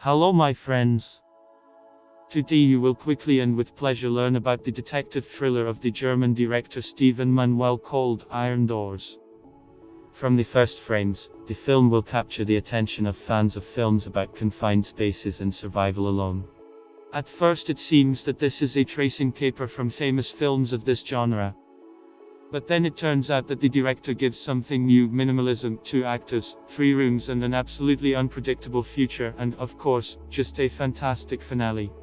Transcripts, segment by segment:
Hello my friends. Today you will quickly and with pleasure learn about the detective thriller of the German director Steven Manuel called Iron Doors. From the first frames, the film will capture the attention of fans of films about confined spaces and survival alone. At first it seems that this is a tracing paper from famous films of this genre. But then it turns out that the director gives something new: minimalism, 2 actors, 3 rooms and an absolutely unpredictable future and, of course, just a fantastic finale.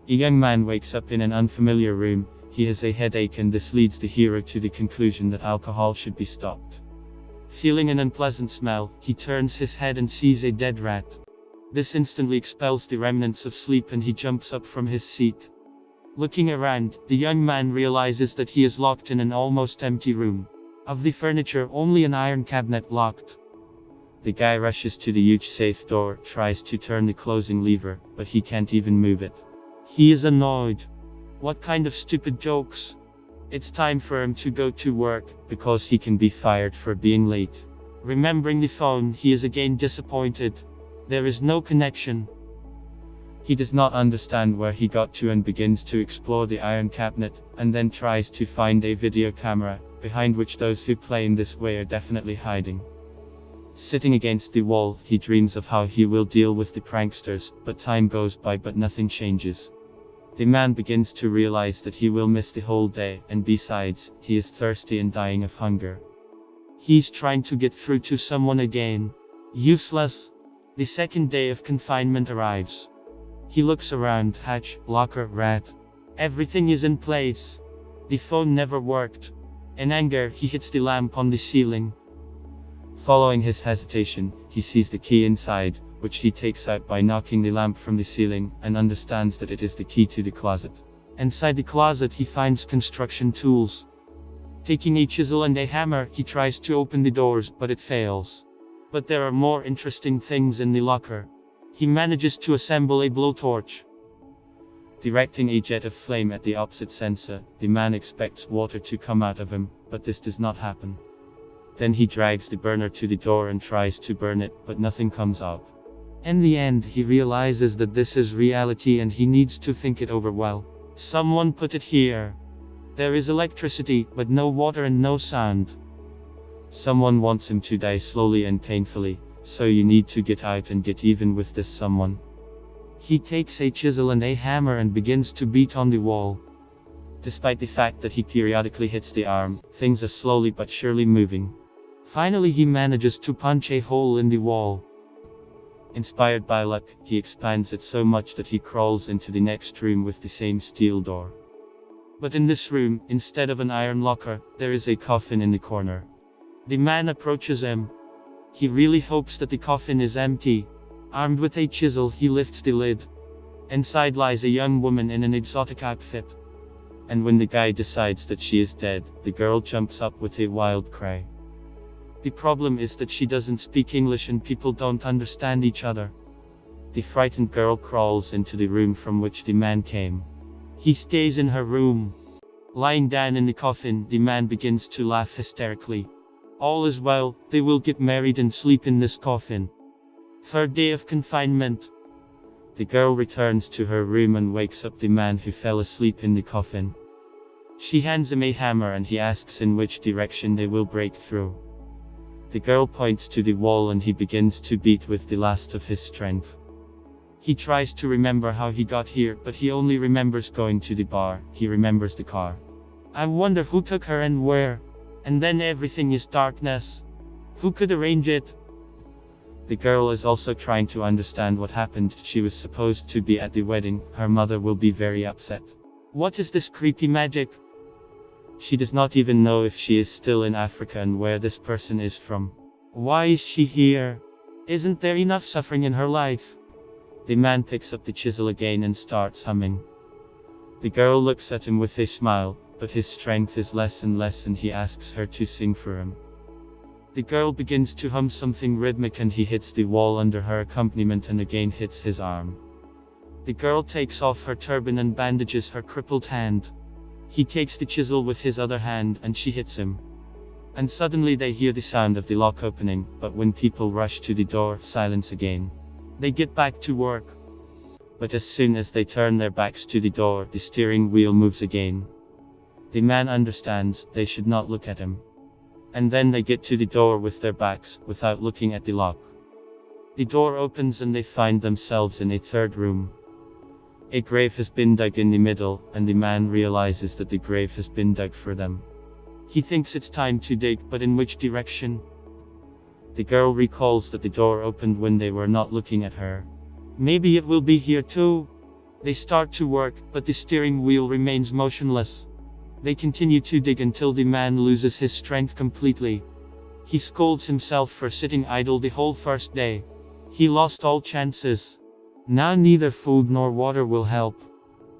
A young man wakes up in an unfamiliar room. He has a headache and this leads the hero to the conclusion that alcohol should be stopped. Feeling an unpleasant smell, he turns his head and sees a dead rat. This instantly expels the remnants of sleep and he jumps up from his seat. Looking around, the young man realizes that he is locked in an almost empty room. Of the furniture, only an iron cabinet locked. The guy rushes to the huge safe door, tries to turn the closing lever, but he can't even move it. He is annoyed. What kind of stupid jokes? It's time for him to go to work, because he can be fired for being late. Remembering the phone, he is again disappointed. There is no connection. He does not understand where he got to and begins to explore the iron cabinet, and then tries to find a video camera, behind which those who play in this way are definitely hiding. Sitting against the wall, he dreams of how he will deal with the pranksters, but time goes by but nothing changes. The man begins to realize that he will miss the whole day, and besides, he is thirsty and dying of hunger. He's trying to get through to someone again. Useless. The second day of confinement arrives. He looks around: hatch, locker, rat. Everything is in place. The phone never worked. In anger, he hits the lamp on the ceiling. Following his hesitation, he sees the key inside, which he takes out by knocking the lamp from the ceiling, and understands that it is the key to the closet. Inside the closet he finds construction tools. Taking a chisel and a hammer, he tries to open the doors, but it fails. But there are more interesting things in the locker. He manages to assemble a blowtorch. Directing a jet of flame at the opposite sensor, the man expects water to come out of him, but this does not happen. Then he drags the burner to the door and tries to burn it, but nothing comes out. In the end, he realizes that this is reality and he needs to think it over well. Someone put it here. There is electricity, but no water and no sound. Someone wants him to die slowly and painfully. So you need to get out and get even with this someone. He takes a chisel and a hammer and begins to beat on the wall. Despite the fact that he periodically hits the arm, things are slowly but surely moving. Finally he manages to punch a hole in the wall. Inspired by luck, he expands it so much that he crawls into the next room with the same steel door. But in this room, instead of an iron locker, there is a coffin in the corner. The man approaches him. He really hopes that the coffin is empty. Armed with a chisel, he lifts the lid. Inside lies a young woman in an exotic outfit. And when the guy decides that she is dead, the girl jumps up with a wild cry. The problem is that she doesn't speak English and people don't understand each other. The frightened girl crawls into the room from which the man came. He stays in her room. Lying down in the coffin, the man begins to laugh hysterically. All is well, they will get married and sleep in this coffin. Third day of confinement. The girl returns to her room and wakes up the man who fell asleep in the coffin. She hands him a hammer and he asks in which direction they will break through. The girl points to the wall and he begins to beat with the last of his strength. He tries to remember how he got here, but he only remembers going to the bar. He remembers the car. I wonder who took her and where. And then everything is darkness. Who could arrange it? The girl is also trying to understand what happened. She was supposed to be at the wedding. Her mother will be very upset. What is this creepy magic? She does not even know if she is still in Africa and where this person is from. Why is she here? Isn't there enough suffering in her life? The man picks up the chisel again and starts humming. The girl looks at him with a smile. But his strength is less and less and he asks her to sing for him. The girl begins to hum something rhythmic and he hits the wall under her accompaniment and again hits his arm. The girl takes off her turban and bandages her crippled hand. He takes the chisel with his other hand and she hits him. And suddenly they hear the sound of the lock opening, but when people rush to the door, silence again. They get back to work. But as soon as they turn their backs to the door, the steering wheel moves again. The man understands they should not look at him. And then they get to the door with their backs, without looking at the lock. The door opens and they find themselves in a third room. A grave has been dug in the middle, and the man realizes that the grave has been dug for them. He thinks it's time to dig, but in which direction? The girl recalls that the door opened when they were not looking at her. Maybe it will be here too. They start to work, but the steering wheel remains motionless. They continue to dig until the man loses his strength completely. He scolds himself for sitting idle the whole first day. He lost all chances. Now neither food nor water will help.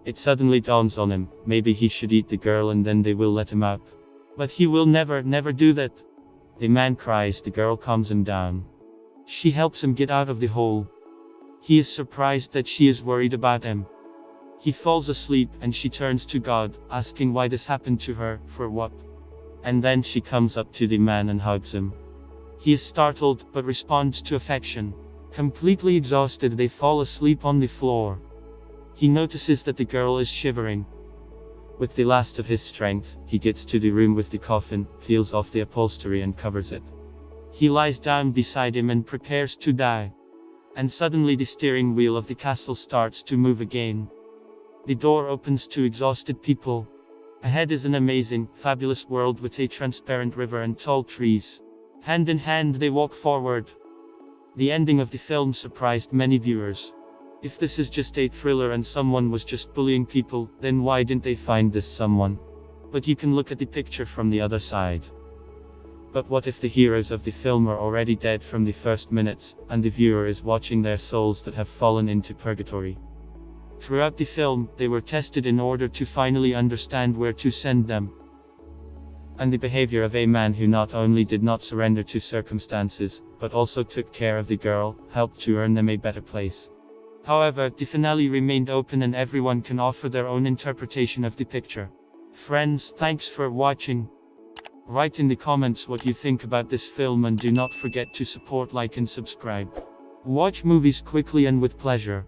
It suddenly dawns on him, maybe he should eat the girl and then they will let him out. But he will never do that. The man cries, the girl calms him down. She helps him get out of the hole. He is surprised that she is worried about him. He falls asleep and she turns to God, asking why this happened to her, for what? And then she comes up to the man and hugs him. He is startled, but responds to affection. Completely exhausted, they fall asleep on the floor. He notices that the girl is shivering. With the last of his strength, he gets to the room with the coffin, peels off the upholstery and covers it. He lies down beside him and prepares to die. And suddenly the steering wheel of the castle starts to move again. The door opens to exhausted people. Ahead is an amazing, fabulous world with a transparent river and tall trees. Hand in hand they walk forward. The ending of the film surprised many viewers. If this is just a thriller and someone was just bullying people, then why didn't they find this someone? But you can look at the picture from the other side. But what if the heroes of the film are already dead from the first minutes, and the viewer is watching their souls that have fallen into purgatory? Throughout the film, they were tested in order to finally understand where to send them. And the behavior of a man who not only did not surrender to circumstances, but also took care of the girl, helped to earn them a better place. However, the finale remained open and everyone can offer their own interpretation of the picture. Friends, thanks for watching. Write in the comments what you think about this film and do not forget to support, like and subscribe. Watch movies quickly and with pleasure.